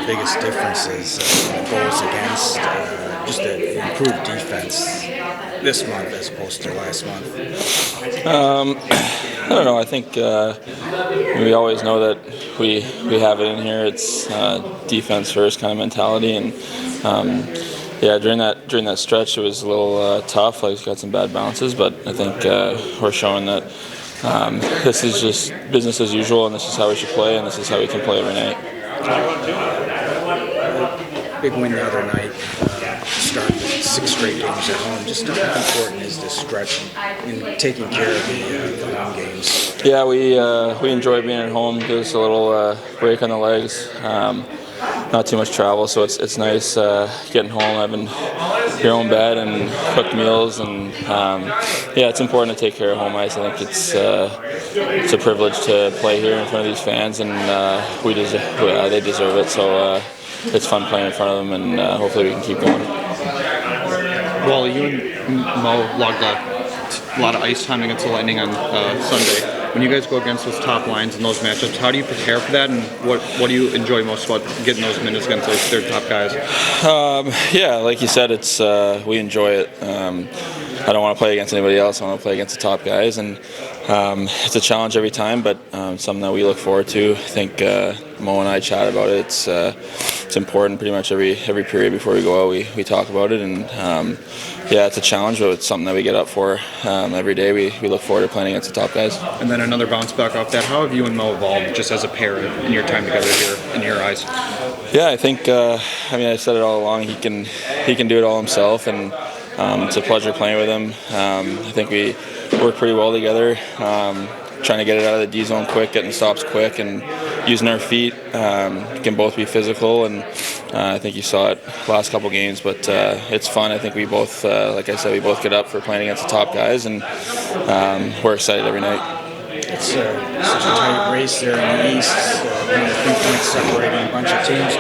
biggest differences in the goals against, just an improved defense this month as opposed to last month? I don't know. I think we always know that we have it in here. It's defense first kind of mentality, and yeah, during that stretch, it was a little tough. Like, got some bad bounces, but I think we're showing that this is just business as usual, and this is how we should play, and this is how we can play every night. Big win the other night, starting 6 straight games at home. Just how important is this stretch in taking care of the home games? Yeah, we enjoy being at home. Gives us a little break on the legs. Not too much travel, so it's nice getting home, having your own bed and cooked meals, and yeah, it's important to take care of home ice. I think it's a privilege to play here in front of these fans, and they deserve it. So it's fun playing in front of them, and hopefully we can keep going. Well, you and Mo logged a lot of ice time against the Lightning on Sunday. When you guys go against those top lines and those matchups, how do you prepare for that, and what do you enjoy most about getting those minutes against their top guys? Yeah, like you said, it's we enjoy it. I don't want to play against anybody else. I want to play against the top guys, and it's a challenge every time, but something that we look forward to. I think Mo and I chat about it. It's important pretty much every period before we go out. We talk about it, and yeah, it's a challenge, but it's something that we get up for every day. We look forward to playing against the top guys. And then another bounce back off that. How have you and Mo evolved just as a pair in your time together here, in your eyes? Yeah, I think I said it all along. He can do it all himself, and it's a pleasure playing with him. I think we work pretty well together, trying to get it out of the D zone quick, getting stops quick, and using our feet. Can both be physical, and I think you saw it last couple games, but it's fun. I think we both, like I said, we both get up for playing against the top guys, and we're excited every night. It's such a tight race there in the East, 3 points separating a bunch of teams.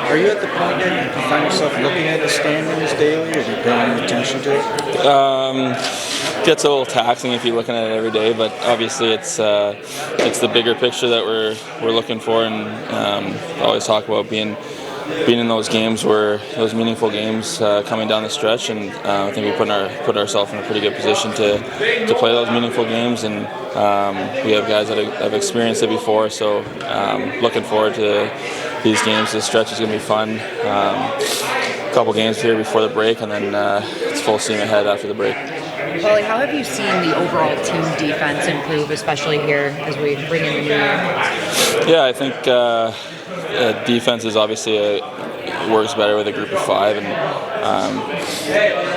Are you at the point that you can find yourself looking at the standings daily, or do you pay any attention to it? Gets a little taxing if you're looking at it every day, but obviously it's the bigger picture that we're looking for, and I always talk about being in those games, where those meaningful games coming down the stretch, and I think we put ourselves in a pretty good position to play those meaningful games, and we have guys that have experienced it before, so looking forward to these games. This stretch is going to be fun. A couple games here before the break, and then it's full steam ahead after the break. Wally, how have you seen the overall team defense improve, especially here as we bring in the new year? Yeah, I think defense is obviously works better with a group of 5, and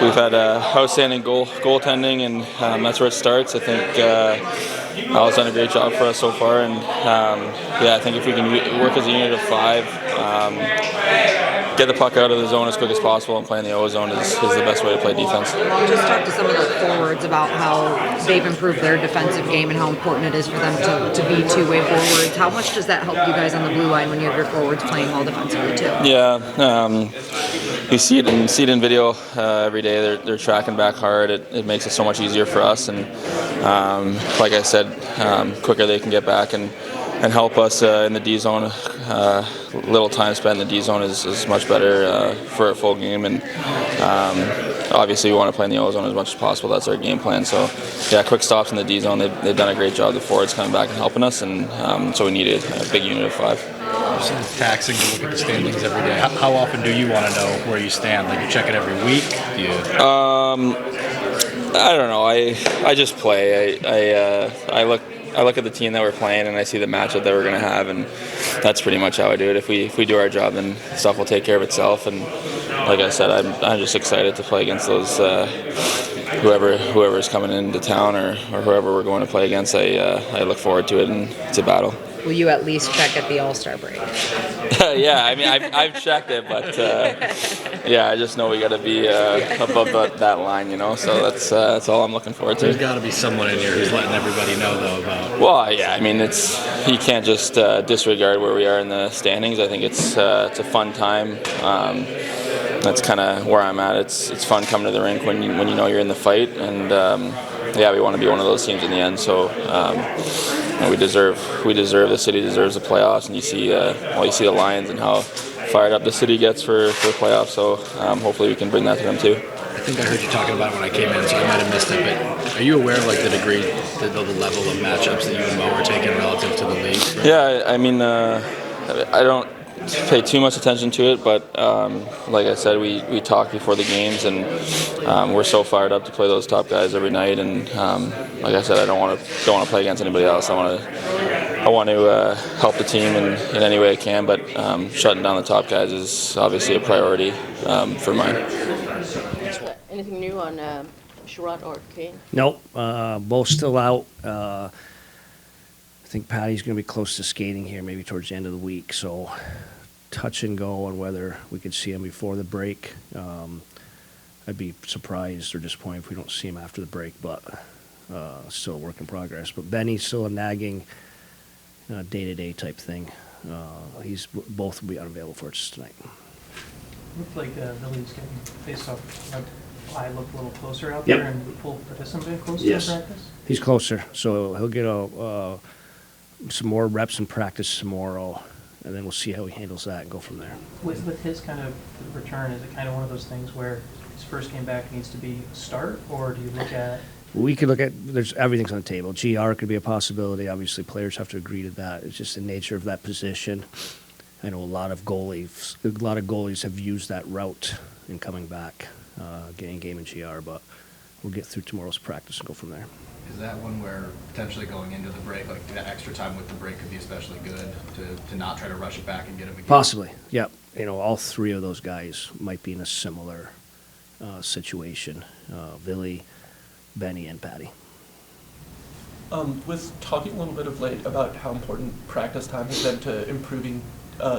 we've had outstanding goaltending, and that's where it starts. I think Al's done a great job for us so far, and yeah, I think if we can work as a unit of 5, get the puck out of the zone as quick as possible, and play in the O zone is the best way to play defense. Just talk to some of the forwards about how they've improved their defensive game and how important it is for them to be two-way forwards. How much does that help you guys on the blue line when you have your forwards playing well defensively too? Yeah, you see it in video every day. They're tracking back hard. It makes it so much easier for us, and like I said, quicker they can get back and help us in the D zone. Little time spent in the D zone is much better for a full game, and obviously we want to play in the O zone as much as possible. That's our game plan. So yeah, quick stops in the D zone. They've done a great job. The forwards coming back and helping us, and so we need a big unit of 5. It's taxing to look at the standings every day. How often do you want to know where you stand? Like, you check it every week? Do you? I don't know. I just play. I look at the team that we're playing, and I see the matchup that we're going to have, and that's pretty much how I do it. If we do our job, then stuff will take care of itself. And like I said, I'm just excited to play against those whoever's coming into town, or whoever we're going to play against. I look forward to it, and it's a battle. Will you at least check at the All-Star break? Yeah, I mean, I've checked it, but yeah, I just know we got to be above that line, you know. So that's all I'm looking forward to. There's got to be someone in here who's letting everybody know, though, about. Well, yeah, I mean, you can't just disregard where we are in the standings. I think it's a fun time. That's kind of where I'm at. It's fun coming to the rink when you know you're in the fight, and yeah, we want to be one of those teams in the end. So we deserve. The city deserves the playoffs, and you see the Lions and how fired up the city gets for playoffs. So hopefully we can bring that to them too. I think I heard you talking about it when I came in, so I might have missed it. But are you aware of like the degree, the level of matchups that you and Mo are taking relative to the league? Yeah, I mean, I don't pay too much attention to it, but like I said, we talk before the games, and we're so fired up to play those top guys every night. And like I said, I don't want to play against anybody else. I want to help the team in any way I can, but shutting down the top guys is obviously a priority for mine. Anything new on Sherrod or Kane? Nope, both still out. I think Patty's going to be close to skating here, maybe towards the end of the week. So touch and go on whether we could see him before the break. I'd be surprised or disappointed if we don't see him after the break, but still a work in progress. But Benny's still a nagging day-to-day type thing. Both will be unavailable for us tonight. Looked like the league's getting faced off. I looked a little closer out Yep. there, and pull participant closer Yes. to practice. He's closer, so he'll get some more reps in practice tomorrow, and then we'll see how he handles that and go from there. With his kind of return, is it kind of one of those things where his first game back needs to be a start, or do you look at? We could look at, everything's on the table. GR could be a possibility. Obviously, players have to agree to that. It's just the nature of that position. I know a lot of goalies have used that route in coming back, getting game in GR, but we'll get through tomorrow's practice and go from there. Is that one where potentially going into the break, like the extra time with the break could be especially good to not try to rush it back and get him again? Possibly, yep. All three of those guys might be in a similar situation. Billy, Benny, and Patty. With talking a little bit of late about how important practice time has been to improving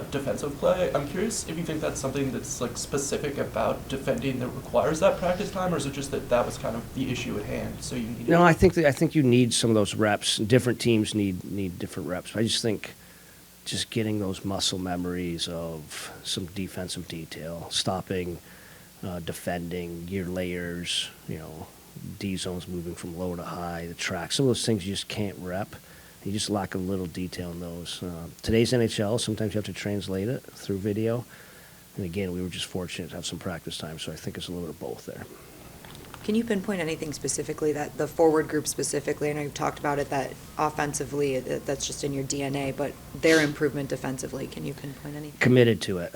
defensive play, I'm curious if you think that's something that's like specific about defending that requires that practice time, or is it just that was kind of the issue at hand, so you need? No, I think you need some of those reps. Different teams need different reps. I just think just getting those muscle memories of some defensive detail, stopping, defending, your layers, D zones moving from low to high, the track, some of those things you just can't rep. You just lack a little detail in those. Today's NHL, sometimes you have to translate it through video. And again, we were just fortunate to have some practice time, so I think it's a little bit of both there. Can you pinpoint anything specifically that the forward group specifically? I know you've talked about it that offensively that's just in your DNA, but their improvement defensively, can you pinpoint anything? Committed to it.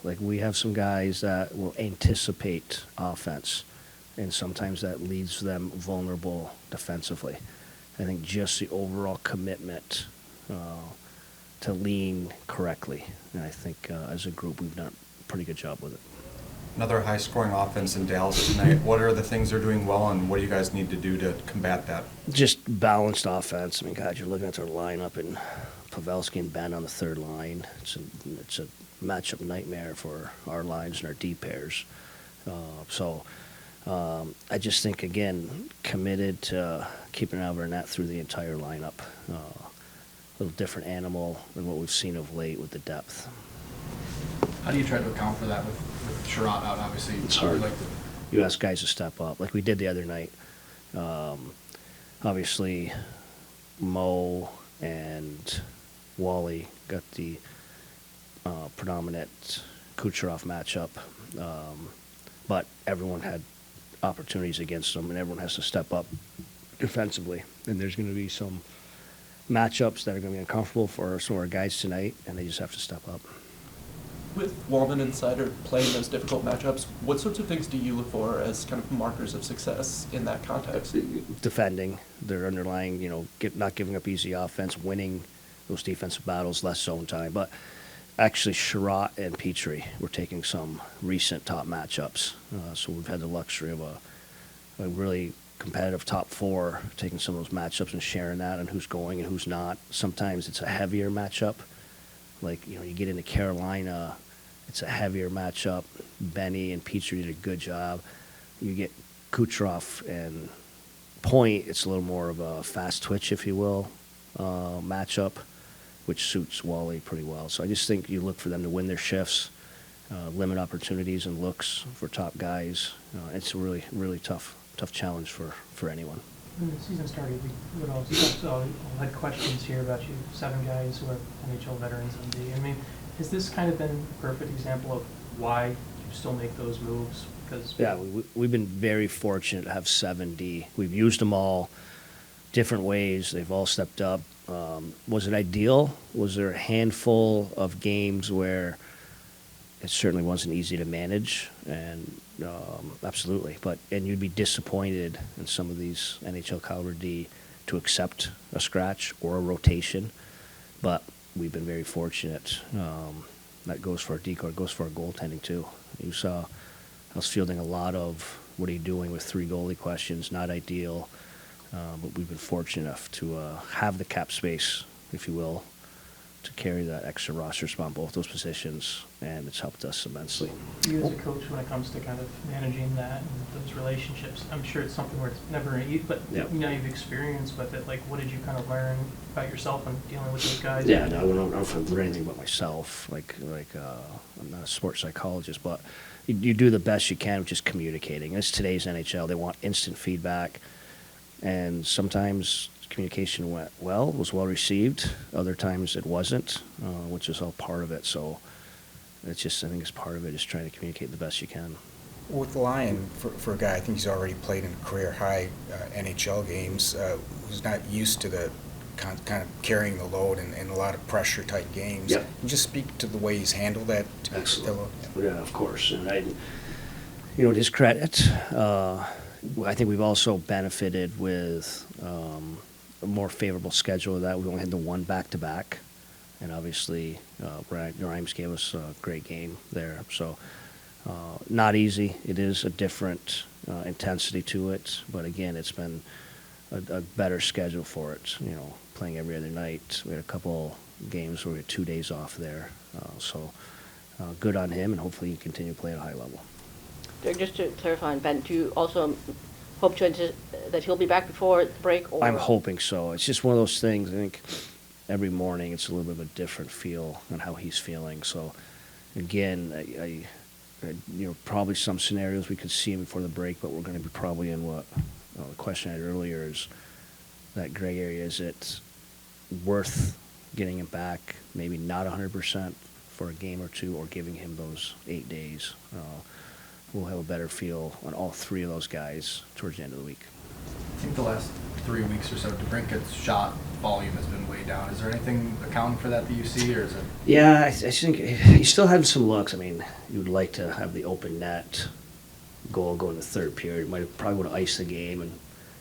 Like we have some guys that will anticipate offense, and sometimes that leaves them vulnerable defensively. I think just the overall commitment to lean correctly, and I think as a group we've done a pretty good job with it. Another high-scoring offense in Dallas tonight. What are the things they're doing well, and what do you guys need to do to combat that? Just balanced offense. I mean, God, you're looking at their lineup, and Pavelski and Ben on the third line. It's a matchup nightmare for our lines and our D pairs. I just think, again, committed to keeping an eye over net through the entire lineup. A little different animal than what we've seen of late with the depth. How do you try to account for that with Sherrod out, obviously? It's hard. You ask guys to step up, like we did the other night. Obviously, Mo and Wally got the predominant Kucherov matchup, but everyone had opportunities against them, and everyone has to step up defensively. And there's going to be some matchups that are going to be uncomfortable for some of our guys tonight, and they just have to step up. With Walman and Sider playing those difficult matchups, what sorts of things do you look for as kind of markers of success in that context? Defending, their underlying, not giving up easy offense, winning those defensive battles, less zone time. But actually, Sherrod and Petrie were taking some recent top matchups. So we've had the luxury of a really competitive top four, taking some of those matchups and sharing that and who's going and who's not. Sometimes it's a heavier matchup. Like, you get into Carolina, it's a heavier matchup. Benny and Petrie did a good job. You get Kucherov and Point, it's a little more of a fast twitch, if you will, matchup, which suits Wally pretty well. So I just think you look for them to win their shifts, limit opportunities and looks for top guys. It's a really, really tough challenge for anyone. When the season started, we all had questions here about you, 7 guys who are NHL veterans on D. I mean, has this kind of been a perfect example of why you still make those moves? Because Yeah, we've been very fortunate to have 7D. We've used them all different ways. They've all stepped up. Was it ideal? Was there a handful of games where it certainly wasn't easy to manage? And absolutely. And you'd be disappointed in some of these NHL caliber D to accept a scratch or a rotation. But we've been very fortunate. That goes for our decor. It goes for our goaltending too. You saw us fielding a lot of what are you doing with 3 goalie questions. Not ideal. But we've been fortunate enough to have the cap space, if you will, to carry that extra roster spot on both those positions, and it's helped us immensely. You as a coach, when it comes to kind of managing that and those relationships, I'm sure it's something where it's never easy, but now you've experienced with it. Like, what did you kind of learn about yourself when dealing with those guys? Yeah, no, I don't learn anything about myself. I'm not a sports psychologist, but you do the best you can with just communicating. It's today's NHL. They want instant feedback. And sometimes communication went well, was well received. Other times it wasn't, which is all part of it. So it's just, I think it's part of it, is trying to communicate the best you can. With Lyon, for a guy, I think he's already played in career high NHL games, who's not used to the kind of carrying the load and a lot of pressure type games. Yep. Can you just speak to the way he's handled that? Excellent. Yeah, of course. And to his credit, I think we've also benefited with a more favorable schedule of that. We only had the one back-to-back, and obviously Grimes gave us a great game there. So not easy. It is a different intensity to it, but again, it's been a better schedule for it. Playing every other night. We had a couple games where we had 2 days off there. So good on him, and hopefully he can continue to play at a high level. Just to clarify, Ben, do you also hope that he'll be back before the break? Or? I'm hoping so. It's just one of those things. I think every morning it's a little bit of a different feel on how he's feeling. So, again, I probably some scenarios we could see him before the break, but we're going to be probably in what the question I had earlier is that gray area. Is it worth getting him back? Maybe not 100% for a game or two, or giving him those 8 days. We'll have a better feel on all 3 of those guys towards the end of the week. I think the last 3 weeks or so, DeBrincat's shot volume has been way down. Is there anything accounting for that you see, or is it? Yeah, I think he's still having some looks. I mean, you would like to have the open net goal go in the third period. Probably would have iced the game, and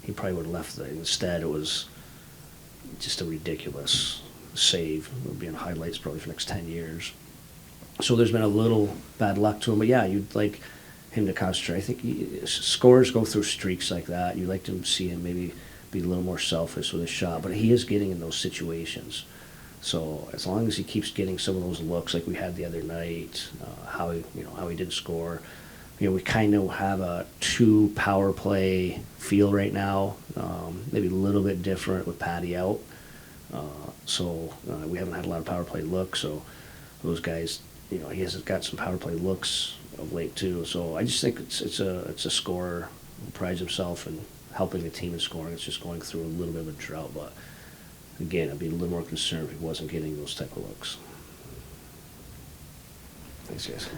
he probably would have left it. Instead, it was just a ridiculous save. It'll be in highlights probably for the next 10 years. So there's been a little bad luck to him. But yeah, you'd like him to concentrate. I think scorers go through streaks like that. You'd like to see him maybe be a little more selfish with his shot, but he is getting in those situations. So as long as he keeps getting some of those looks like we had the other night, how he did score, we kind of have a 2 power play feel right now. Maybe a little bit different with Patty out. So we haven't had a lot of power play looks. So those guys, he has got some power play looks of late too. So I just think it's a scorer who prides himself in helping the team in scoring. It's just going through a little bit of a drought. But again, I'd be a little more concerned if he wasn't getting those type of looks. Thanks, guys.